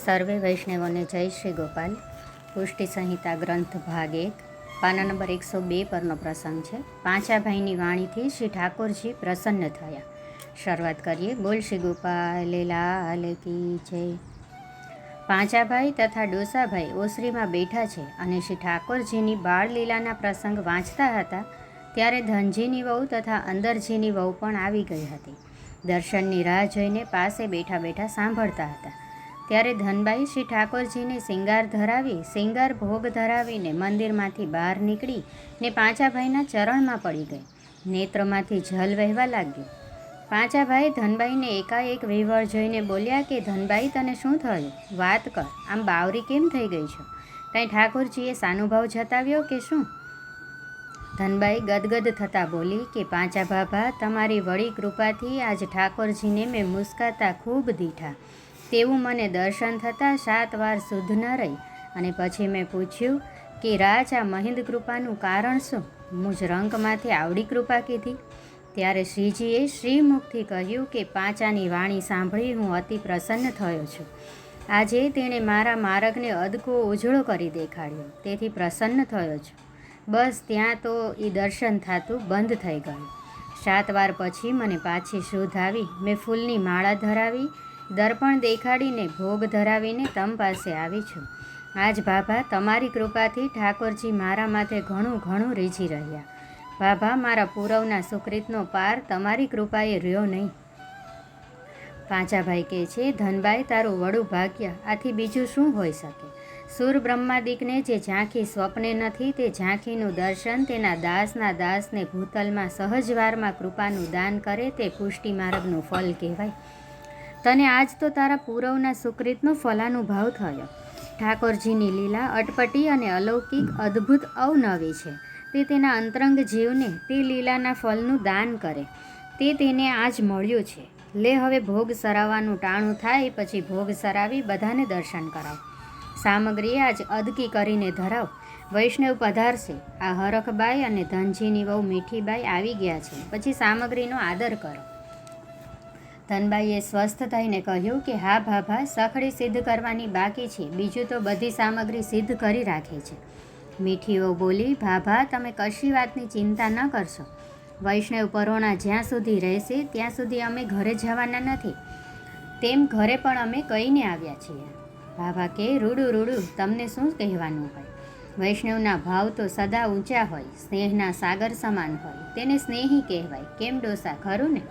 સર્વે વૈષ્ણવોને જય શ્રી ગોપાલ. પુષ્ટિ સંહિતા ગ્રંથ ભાગ 1 પાના નંબર 102 પરનો પ્રસંગ છે. પાંચા ભાઈની વાણીથી શ્રી ઠાકોરજી પ્રસન્ન થયા. શરૂઆત કરીએ. બોલ શ્રી ગોપાલ લાલ કી જય. પાંચા ભાઈ તથા ડોસાભાઈ ઓસરીમાં બેઠા છે અને શ્રી ઠાકોરજીની બાળલીલાના પ્રસંગ વાંચતા હતા ત્યારે ધનજીની વહુ તથા અંદરજીની વહુ પણ આવી ગઈ હતી. દર્શનની રાહ જોઈને પાસે બેઠા બેઠા સાંભળતા હતા. ત્યારે ધનબાઈ શ્રી ઠાકોરજીને શિંગાર ભોગ ધરાવીને મંદિરમાંથી બહાર નીકળી ને પાંચાભાઈના ચરણમાં પડી ગઈ. નેત્રમાંથી જલ વહેવા લાગ્યો. પાંચાભાઈ ધનબાઈને એકાએક વિહવળ જોઈને બોલ્યા કે ધનબાઈ, તને શું થયું? વાત કર. આમ બાવરી કેમ થઈ ગઈ છો? કાંઈ ઠાકોરજીએ સાનુભાવ જતાવ્યો કે શું? ધનબાઈ ગદગદ થતાં બોલી કે પાંચા ભાભા, તમારી વળી કૃપાથી આજ ઠાકોરજીને મેં મુસ્કાતા ખૂબ દીઠા. તેવું મને દર્શન થતાં 7 વાર શુદ્ધ ન રહી અને પછી મેં પૂછ્યું કે રાજ, આ મહિન્દ કૃપાનું કારણ શું? મુજ રંકમાંથી આવડી કૃપા કીધી. ત્યારે શ્રીજીએ શ્રીમુખથી કહ્યું કે પાંચાની વાણી સાંભળી હું અતિ પ્રસન્ન થયો છું. આજે તેણે મારા માર્ગને અદકો ઉજળો કરી દેખાડ્યો, તેથી પ્રસન્ન થયો છું. બસ ત્યાં તો એ દર્શન થતું બંધ થઈ ગયું. 7 વાર પછી મને પાછી શુદ્ધ આવી. મેં ફૂલની માળા ધરાવી, દર્પણ દેખાડીને ભોગ ધરાવીને તમ પાસે આવી છું. આજ ભાભા, તમારી કૃપાથી ઠાકોરજી મારા માથે ઘણું રીઝી રહ્યા. ભાભા, મારા પૂરવના સુકૃતનો પાર તમારી કૃપાએ રહ્યો નહીં. પાંચાભાઈ કહે છે, ધનબાઈ, તારું વડું ભાગ્ય, આથી બીજું શું હોઈ શકે? સુર બ્રહ્માદિકને જે ઝાંખી સ્વપ્ને નથી, તે ઝાંખીનું દર્શન તેના દાસને ભૂતલમાં સહજવારમાં કૃપાનું દાન કરે તે પુષ્ટિ માર્ગનું ફલ કહેવાય. તને આજ તો તારા પૂરવના સુકૃતનો ફલાનુભાવ થયો. ઠાકોરજીની લીલા અટપટી અને અલૌકિક અદ્ભુત અવનવી છે. તે તેના અંતરંગ જીવને તે લીલાના ફલનું દાન કરે તે તેને આજ મળ્યું છે. લે હવે ભોગ સરાવવાનું ટાણું થાય પછી ભોગ સરાવી બધાને દર્શન કરાવ. સામગ્રી આજ અદકી કરીને ધરાવ. વૈષ્ણવ પધારશે. આ હરખબાઈ અને ધનજીની વહુ મીઠીબાઈ આવી ગયા છે. પછી સામગ્રીનો આદર કરો. ધનબાઈએ સ્વસ્થ થઈને કહ્યું કે હા ભાભા, સખડી સિદ્ધ કરવાની બાકી છે, બીજું તો બધી સામગ્રી સિદ્ધ કરી રાખી છે. મીઠી વહુ બોલી, ભાભા, તમે કશી વાતની ચિંતા ન કરશો. વૈષ્ણવ પરોણા જ્યાં સુધી રહેશે ત્યાં સુધી અમે ઘરે જવાના નથી. તેમ ઘરે પણ અમે કહીને આવ્યા છીએ. ભાભા કે રૂડું તમને શું કહેવાનું હોય? વૈષ્ણવના ભાવ તો સદા ઊંચા હોય, સ્નેહના સાગર સમાન હોય, તેને સ્નેહી કહેવાય. કેમ ડોસા, ખરું ને?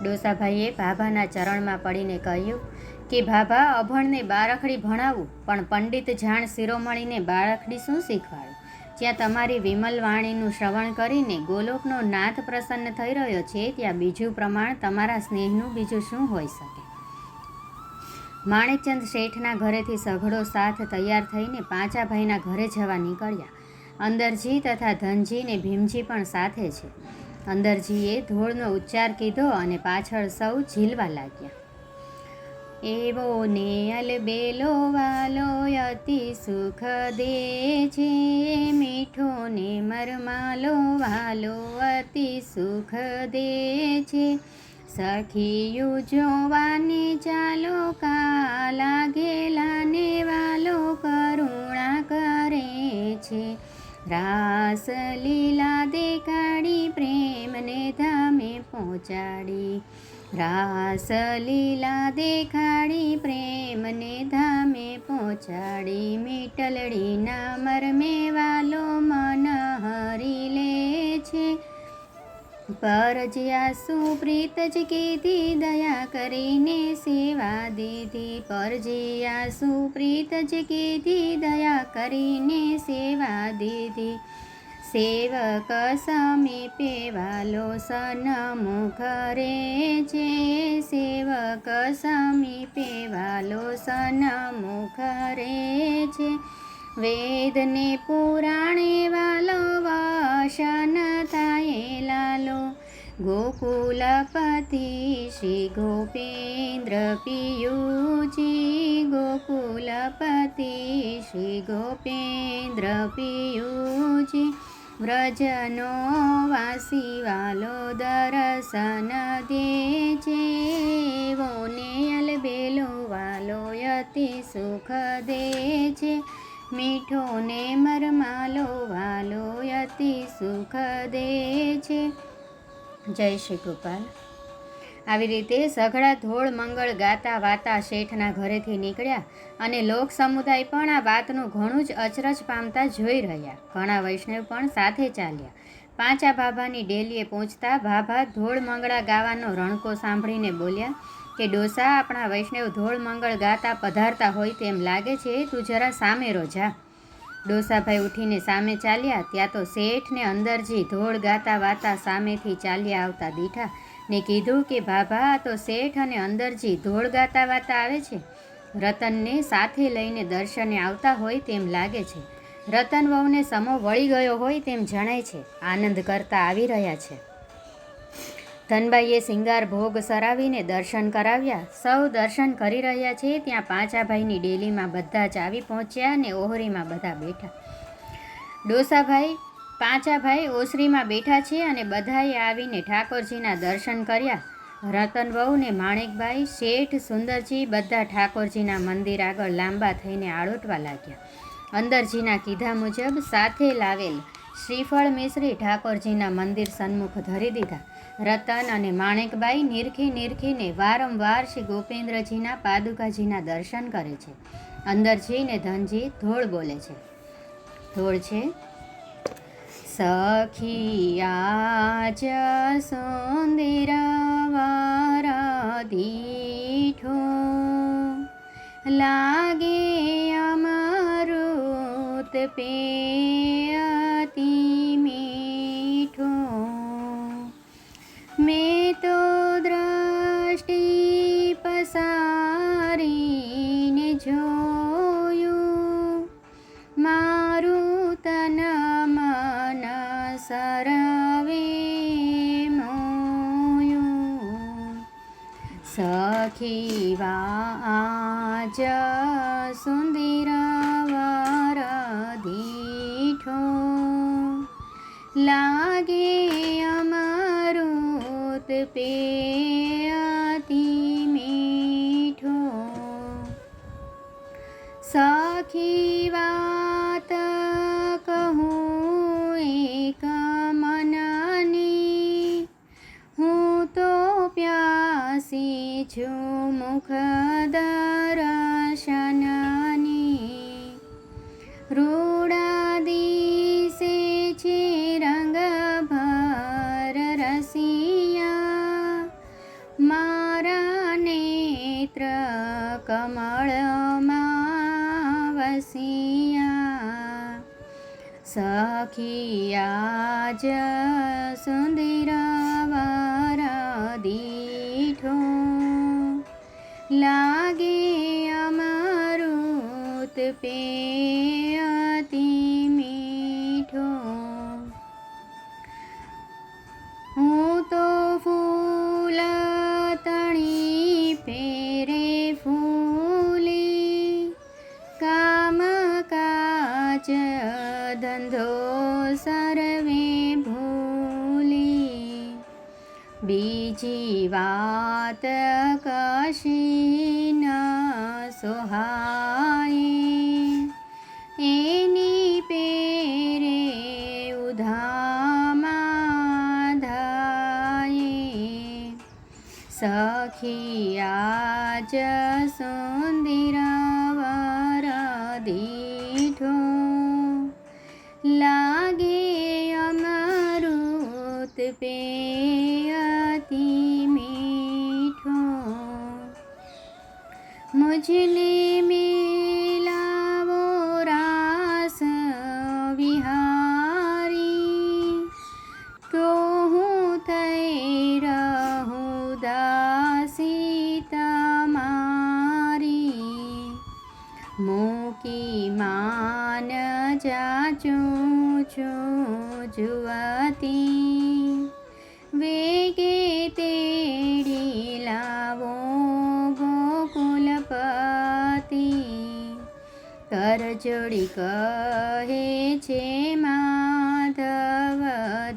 ડોસાભાઈએ ભાભાના ચરણમાં પડીને કહ્યું કે ભાભા, અભણને બારખડી ભણાવું પણ પંડિત જાણ શિરોમણીને બારખડી શું શીખવાડું? જ્યાં તમારી વિમલ વાણીનું શ્રવણ કરીને ગોલોકનો નાથ પ્રસન્ન થઈ રહ્યો છે, ત્યાં બીજું પ્રમાણ તમારા સ્નેહનું બીજું શું હોઈ શકે? માણેકચંદ શેઠના ઘરેથી સઘળો સાથ તૈયાર થઈને પાંચાભાઈના ઘરે જવા નીકળ્યા. અંદરજી તથા ધનજી ને ભીમજી પણ સાથે છે. અંદરજીએ ધોળનો ઉચ્ચાર કીધો અને પાછળ સૌ ઝીલવા લાગ્યા. એવો ને અલબેલો વાલો અતિ સુખ દે છે, મીઠો ને મરમાલો વાલો અતિ સુખ દે છે. સખીયું જોવાને ચાલો, કા લાગેલા ને વાલો કરુણા કરે છે. રાસ લીલા દેખાડી પ્રેમને ધામે પહોંચાડી. રાસ લીલા દેખાડી પ્રેમને ધામે પહોંચાડી. મીટલડીના મરમે વાલો મન હરી લે છે. પરજ્યા સુપ્રીત જ કીધી દયા કરીને સેવા દીધી. પરજ્યા સુપ્રીત જ કીધી દયા કરીને સેવા દીધી. સેવક સમીપે વાલો સન્મુખ રે છે. સેવક સમીપે વાલો સન્મુખ રે છે. વેદને પુરાણે વાલો વશન થાય લાલો. ગોકુલપતિ શ્રી ગોપેન્દ્ર પિયુજી. ગોકુલપતિ શ્રી ગોપેન્દ્ર પિયુજી. વ્રજનો વાસી વાલો દર્શન દે છે. એવો ને અલબેલો વાલો અતિ સુખ દે છે, મીઠો ને મરમાલો વાલો અતિ સુખ દે છે. જય શ્રી ગોપાલ. આવી રીતે સઘળા ધોળ મંગળ ગાતા વાતા શેઠના ઘરેથી નીકળ્યા અને લોક સમુદાય પણ આ વાતનું ઘણું જ અચરજ પામતા જોઈ રહ્યા. ઘણા વૈષ્ણવ પણ સાથે ચાલ્યા. પાંચા ભાભાની ડેલીએ પહોંચતા ભાભા ધોળ મંગળા ગાવાનો રણકો સાંભળીને બોલ્યા કે ડોસા, આપણા વૈષ્ણવ ધોળ મંગળ ગાતા પધારતા હોય તેમ લાગે છે, તું જરા સામે રોજા. ડોસાભાઈ ઉઠીને સામે ચાલ્યા ત્યાં તો શેઠને અંદરજી ધોળ ગાતા વાતા સામેથી ચાલ્યા આવતા દીઠા ને કીધું કે ભાભા, તો શેઠ અને અંદરજી ધોળ ગાતા વાતા આવે છે. રતનને સાથે લઈને દર્શને આવતા હોય તેમ લાગે છે. રતન વહુને સમો વળી ગયો હોય તેમ જણાય છે. આનંદ કરતા આવી રહ્યા છે. ધનબાઈએ સિંગાર ભોગ સરાવીને દર્શન કરાવ્યા. સૌ દર્શન કરી રહ્યા છે ત્યાં પાંચાભાઈની ડેલીમાં બધા જ આવી પહોંચ્યા અને ઓહરીમાં બધા બેઠા. ડોસાભાઈ, પાંચાભાઈ ઓસરીમાં બેઠા છે અને બધાએ આવીને ઠાકોરજીના દર્શન કર્યા. રતન વહુ ને માણેકભાઈ, શેઠ, સુંદરજી બધા ઠાકોરજીના મંદિર આગળ લાંબા થઈને આળોટવા લાગ્યા. અંદરજીના કીધા મુજબ સાથે લાવેલ શ્રીફળ મિશ્રી ઠાકોરજીના મંદિર સન્મુખ ધરી દીધા. રતન અને માણેકબાઈ નીરખીને વારંવાર શ્રી ગોપેન્દ્રજીના પાદુકાજીના દર્શન કરે છે. અંદરજી ને ધનજી ધોળ બોલે છે. ધોળ છે: સખી આજ સુંદર વાર દીઠો, લાગે અમૃત પે અતિ મીઠો, મેં તો દ્રષ્ટિ પસારીને જોયું, મારું તન મન સરવે મોયું. સખી આજ સુંદર વાર દીઠો, લાગે અમૃત પે અતિ મીઠો. સખી વાત કહું એક મનની, હું તો પ્યાસી છું મુખ દર્શનની. રૂડા દિશે છે રંગ ભર રસિયા, મારા નેત્ર કમળમાં વસિયા. સખી આજ સુંદર વાર દીઠો, લાગે અમૃત પે અતિ મીઠો. હું તો ફૂલ તણી પેરે ફૂલી, કામ કાજ ધંધો સર્વે ભૂલી. બીજી વાત કશી ન સોહાય, એની પેરે ઉધામાં ધાય. સખી આજ સુંદર વાર દીઠો, લાગે અમૃત પે અતિ મીઠો. મુજને મેલાવો રાસ વિહારી, તો હું થઈ રહું દાસી તમારી. મૂકી માન જાચું છું જુવતી, વેગે તેડી લાવો ગોકુલપતિ. કરજોડી કહે છે માધવ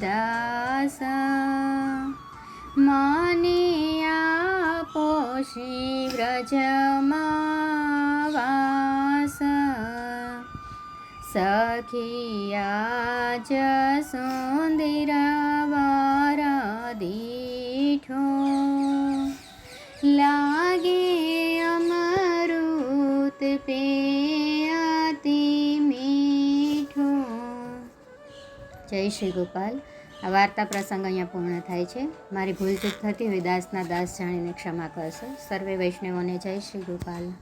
દાસ, મને આપો શ્રી વ્રજમાં સખિયા જસોંદિરા વાર દીઠો લાગે અમૃત પે અતિ મીઠો. જય શ્રી ગોપાલ. આ વાર્તા પ્રસંગ અહીંયા પૂર્ણ થાય છે. મારી ભૂલચૂક થતી હોય દાસના દાસ જાણીને ક્ષમા કરશો. સર્વે વૈષ્ણવોને જય શ્રી ગોપાલ.